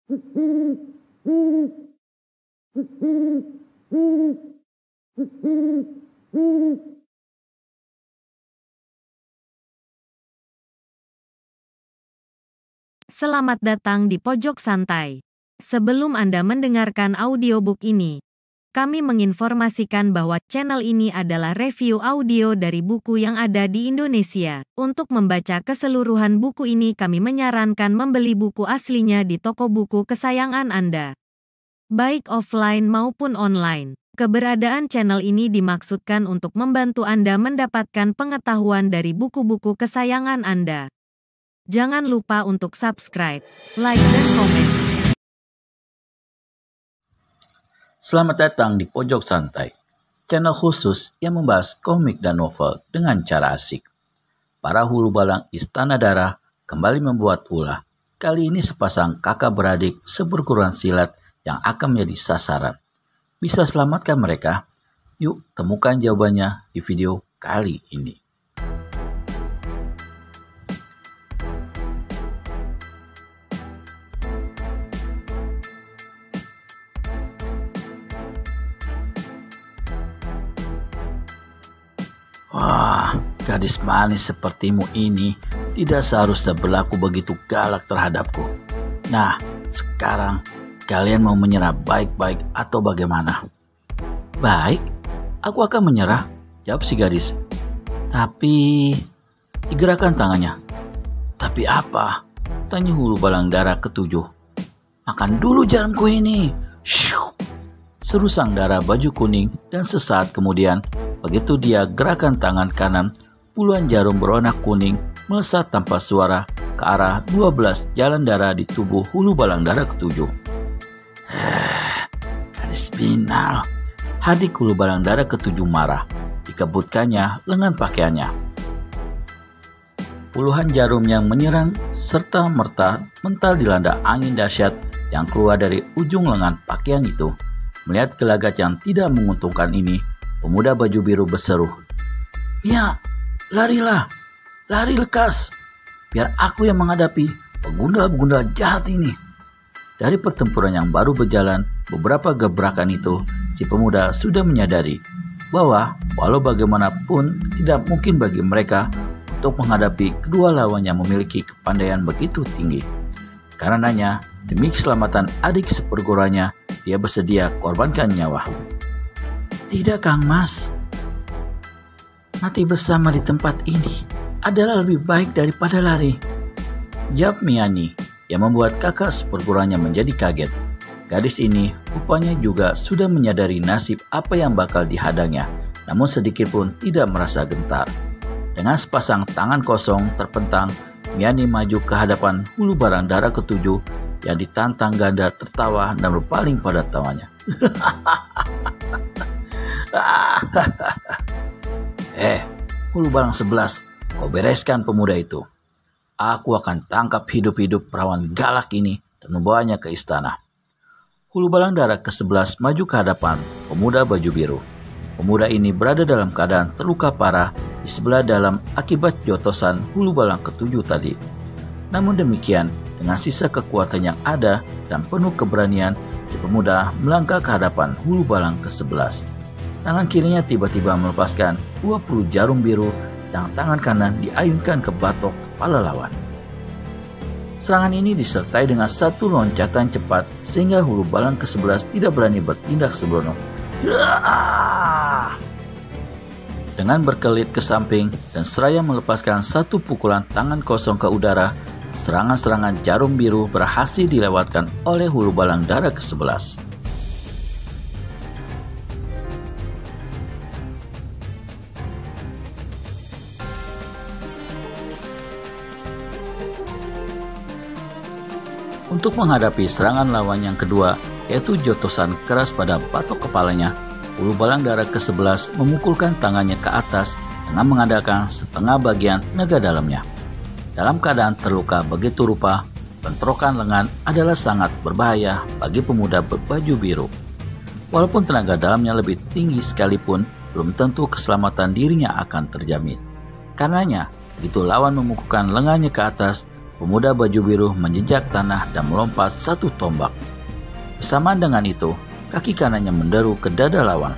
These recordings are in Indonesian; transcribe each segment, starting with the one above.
Selamat datang di Pojok Santai. Sebelum Anda mendengarkan audiobook ini, kami menginformasikan bahwa channel ini adalah review audio dari buku yang ada di Indonesia. Untuk membaca keseluruhan buku ini, kami menyarankan membeli buku aslinya di toko buku kesayangan Anda, baik offline maupun online. Keberadaan channel ini dimaksudkan untuk membantu Anda mendapatkan pengetahuan dari buku-buku kesayangan Anda. Jangan lupa untuk subscribe, like, dan komen. Selamat datang di Pojok Santai, channel khusus yang membahas komik dan novel dengan cara asik. Para hulu balang Istana Darah kembali membuat ulah. Kali ini sepasang kakak beradik seperguruan silat yang akan menjadi sasaran. Bisa selamatkan mereka? Yuk temukan jawabannya di video kali ini. Wah, gadis manis sepertimu ini tidak seharusnya berlaku begitu galak terhadapku. Nah, sekarang kalian mau menyerah baik-baik atau bagaimana? Baik, aku akan menyerah, jawab si gadis. Tapi, digerakkan tangannya. Tapi apa? Tanya hulu balang darah ketujuh. Makan dulu jaramku ini. Shoo! Seru sang darah baju kuning dan sesaat kemudian, begitu dia gerakan tangan kanan, puluhan jarum berwarna kuning melesat tanpa suara ke arah 12 jalan darah di tubuh hulu balang darah ketujuh. Gadis binal. Hadik hulu balang darah ketujuh marah. Dikebutkannya lengan pakaiannya. Puluhan jarum yang menyerang serta merta mental dilanda angin dahsyat yang keluar dari ujung lengan pakaian itu. Melihat gelagat yang tidak menguntungkan ini, pemuda baju biru berseru, "Ya, larilah, lari lekas, biar aku yang menghadapi pengguna-pengguna jahat ini." Dari pertempuran yang baru berjalan, beberapa gebrakan itu, si pemuda sudah menyadari bahwa walau bagaimanapun tidak mungkin bagi mereka untuk menghadapi kedua lawan yang memiliki kepandaian begitu tinggi. Karenanya, demi keselamatan adik seperguruannya, dia bersedia korbankan nyawa. "Tidak, Kang Mas. Mati bersama di tempat ini adalah lebih baik daripada lari," jawab Miani, yang membuat kakak seperguruannya menjadi kaget. Gadis ini rupanya juga sudah menyadari nasib apa yang bakal dihadangnya, namun sedikit pun tidak merasa gentar. Dengan sepasang tangan kosong terpentang, Miani maju ke hadapan hulu balang darah ketujuh yang ditantang ganda tertawa dan berpaling pada tawanya. Hulu balang 11, kau bereskan pemuda itu. Aku akan tangkap hidup-hidup perawan galak ini dan membawanya ke istana. Hulu balang darah ke-11 maju ke hadapan pemuda baju biru. Pemuda ini berada dalam keadaan terluka parah di sebelah dalam akibat jotosan hulu balang ketujuh tadi. Namun demikian, dengan sisa kekuatan yang ada dan penuh keberanian, si pemuda melangkah ke hadapan hulu balang ke-11. Tangan kirinya tiba-tiba melepaskan 20 jarum biru dan tangan kanan diayunkan ke batok kepala lawan. Serangan ini disertai dengan satu loncatan cepat sehingga hulu balang ke-11 tidak berani bertindak sembrono. Dengan berkelit ke samping dan seraya melepaskan satu pukulan tangan kosong ke udara, serangan-serangan jarum biru berhasil dilewatkan oleh hulu balang darah ke-11. Untuk menghadapi serangan lawan yang kedua, yaitu jotosan keras pada batok kepalanya, hulu balang darah ke-11 memukulkan tangannya ke atas dengan mengandalkan setengah bagian tenaga dalamnya. Dalam keadaan terluka begitu rupa, bentrokan lengan adalah sangat berbahaya bagi pemuda berbaju biru. Walaupun tenaga dalamnya lebih tinggi sekalipun, belum tentu keselamatan dirinya akan terjamin. Karenanya, begitu lawan memukulkan lengannya ke atas, pemuda baju biru menjejak tanah dan melompat satu tombak. Bersamaan dengan itu, kaki kanannya menderu ke dada lawan.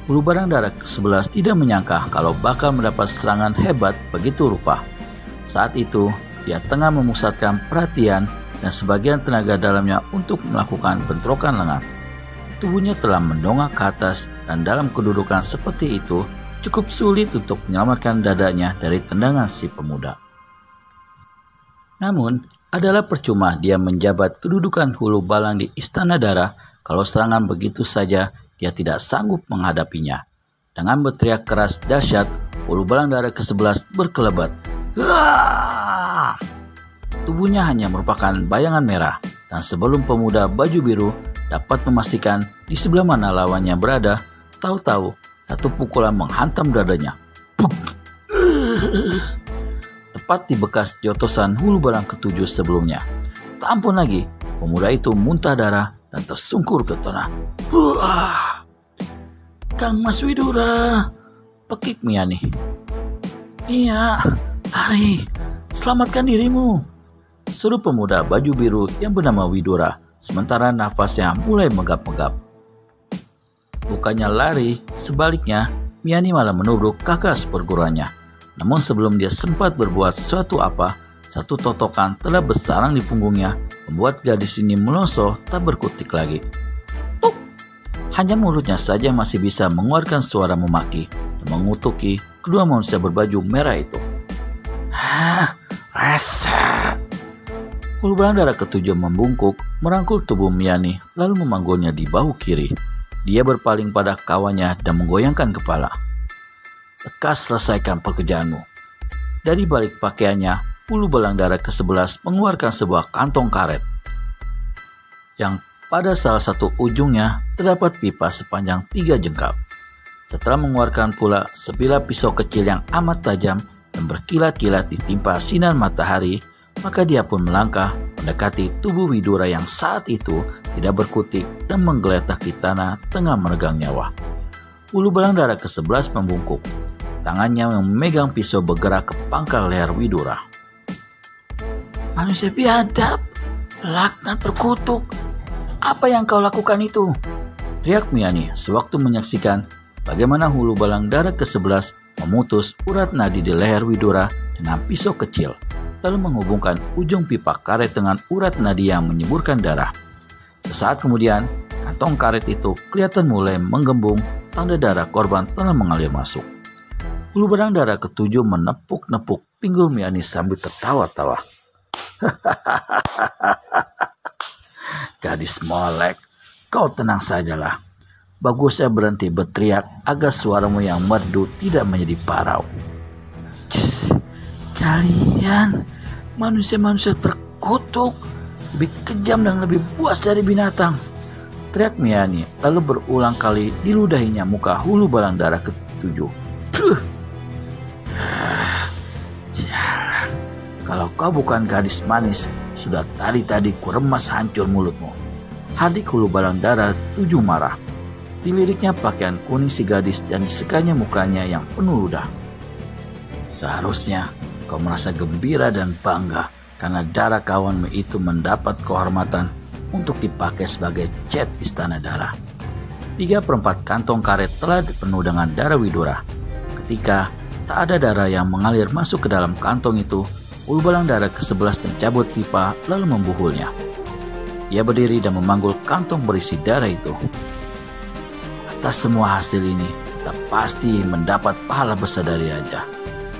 Ulu Balang Dara ke-11 tidak menyangka kalau bakal mendapat serangan hebat begitu rupa. Saat itu, dia tengah memusatkan perhatian dan sebagian tenaga dalamnya untuk melakukan bentrokan lengan. Tubuhnya telah mendongak ke atas dan dalam kedudukan seperti itu cukup sulit untuk menyelamatkan dadanya dari tendangan si pemuda. Namun, adalah percuma dia menjabat kedudukan Hulu Balang di Istana Dara kalau serangan begitu saja dia tidak sanggup menghadapinya. Dengan berteriak keras dahsyat, Hulu Balang Dara ke-11 berkelebat. Haaah! Tubuhnya hanya merupakan bayangan merah, dan sebelum pemuda baju biru dapat memastikan di sebelah mana lawannya berada, tahu-tahu satu pukulan menghantam dadanya. Tepat di bekas jotosan Hulu Balang ke-7 sebelumnya. Tak ampun lagi, pemuda itu muntah darah dan tersungkur ke tanah. Kang Mas Widura, pekik Miani. Iya, lari, selamatkan dirimu, seru pemuda baju biru yang bernama Widura, sementara nafasnya mulai megap-megap. Bukannya lari, sebaliknya Miani malah menubruk kakak seperguruannya. Namun sebelum dia sempat berbuat sesuatu apa, satu totokan telah bersarang di punggungnya, membuat gadis ini melonso tak berkutik lagi. Tuk! Hanya mulutnya saja masih bisa mengeluarkan suara memaki dan mengutuki kedua manusia berbaju merah itu. Rasa! Hulu Balang Dara ke-7 membungkuk, merangkul tubuh Miani, lalu memanggulnya di bahu kiri. Dia berpaling pada kawannya dan menggoyangkan kepala. Lekas selesaikan pekerjaanmu. Dari balik pakaiannya, Hulu Balang Dara ke-11 mengeluarkan sebuah kantong karet yang pada salah satu ujungnya terdapat pipa sepanjang 3 jengkal. Setelah mengeluarkan pula sebilah pisau kecil yang amat tajam dan berkilat-kilat ditimpa sinar matahari, maka dia pun melangkah mendekati tubuh Widura yang saat itu tidak berkutik dan menggeletak di tanah tengah meregang nyawa. Hulu Balang Dara ke-11 membungkuk. Tangannya yang memegang pisau bergerak ke pangkal leher Widura. Manusia biadab, laknat terkutuk. Apa yang kau lakukan itu? Teriak Miani sewaktu menyaksikan bagaimana Hulu Balang Dara ke-11 memutus urat nadi di leher Widura dengan pisau kecil, lalu menghubungkan ujung pipa karet dengan urat nadi yang menyemburkan darah. Sesaat kemudian, kantong karet itu kelihatan mulai menggembung, tanda darah korban telah mengalir masuk. Hulu Balang Dara ke-7 menepuk-nepuk pinggul Miani sambil tertawa-tawa. Gadis molek, kau tenang sajalah. Bagusnya berhenti berteriak agar suaramu yang merdu tidak menjadi parau. Kalian manusia-manusia terkutuk, lebih kejam dan lebih buas dari binatang, teriak Miani, lalu berulang kali diludahinya muka Hulu Balang Dara ke-7. Sialan, kalau kau bukan gadis manis, sudah tadi ku remas hancur mulutmu. Hardik Hulu Balang Dara 7 marah. Diliriknya pakaian kuning si gadis dan disekanya mukanya yang penuh ludah. Seharusnya kau merasa gembira dan bangga karena darah kawanmu itu mendapat kehormatan untuk dipakai sebagai cat Istana Dara. 3/4 kantong karet telah penuh dengan darah Widura. Ketika tak ada darah yang mengalir masuk ke dalam kantong itu, Hulu Balang Dara ke-11 mencabut pipa lalu membuhulnya. Ia berdiri dan memanggul kantong berisi darah itu. Atas semua hasil ini, kita pasti mendapat pahala besar dari raja,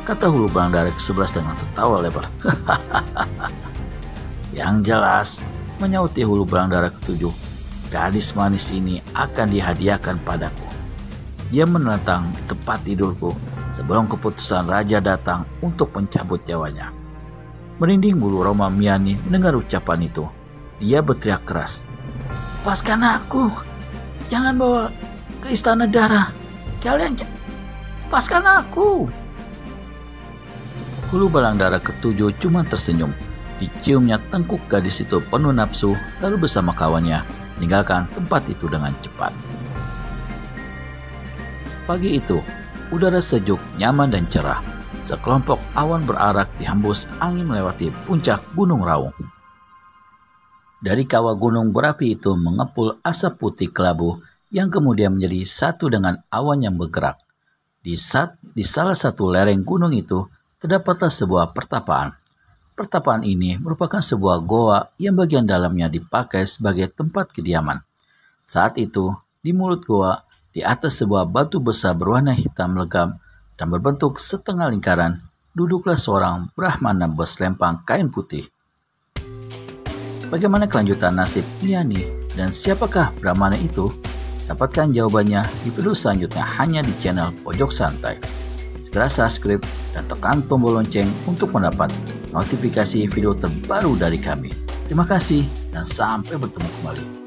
kata Hulu Balang Dara ke-11 dengan tertawa lebar. Yang jelas, menyauti Hulu Balang Dara ke-7, gadis manis ini akan dihadiahkan padaku. Dia menentang di tempat tidurku sebelum keputusan raja datang untuk mencabut nyawanya. Merinding bulu roma Miani mendengar ucapan itu. Dia berteriak keras, lepaskan aku, jangan bawa ke Istana Dara, kalian lepaskan aku. Hulu Balang Dara ke-7 cuma tersenyum. Diciumnya tengkuk gadis itu penuh nafsu, lalu bersama kawannya meninggalkan tempat itu dengan cepat. Pagi itu, udara sejuk, nyaman dan cerah. sekelompok awan berarak dihembus angin melewati puncak Gunung Raung. Dari kawah gunung berapi itu mengepul asap putih kelabu yang kemudian menjadi satu dengan awan yang bergerak. Di salah satu lereng gunung itu terdapatlah sebuah pertapaan. Pertapaan ini merupakan sebuah goa yang bagian dalamnya dipakai sebagai tempat kediaman. Saat itu, di mulut goa, di atas sebuah batu besar berwarna hitam legam dan berbentuk setengah lingkaran, duduklah seorang Brahmana berselempang kain putih. Bagaimana kelanjutan nasib Miani dan siapakah Brahmana itu? Dapatkan jawabannya di video selanjutnya hanya di channel Pojok Santai. Segera subscribe dan tekan tombol lonceng untuk mendapat notifikasi video terbaru dari kami. Terima kasih dan sampai bertemu kembali.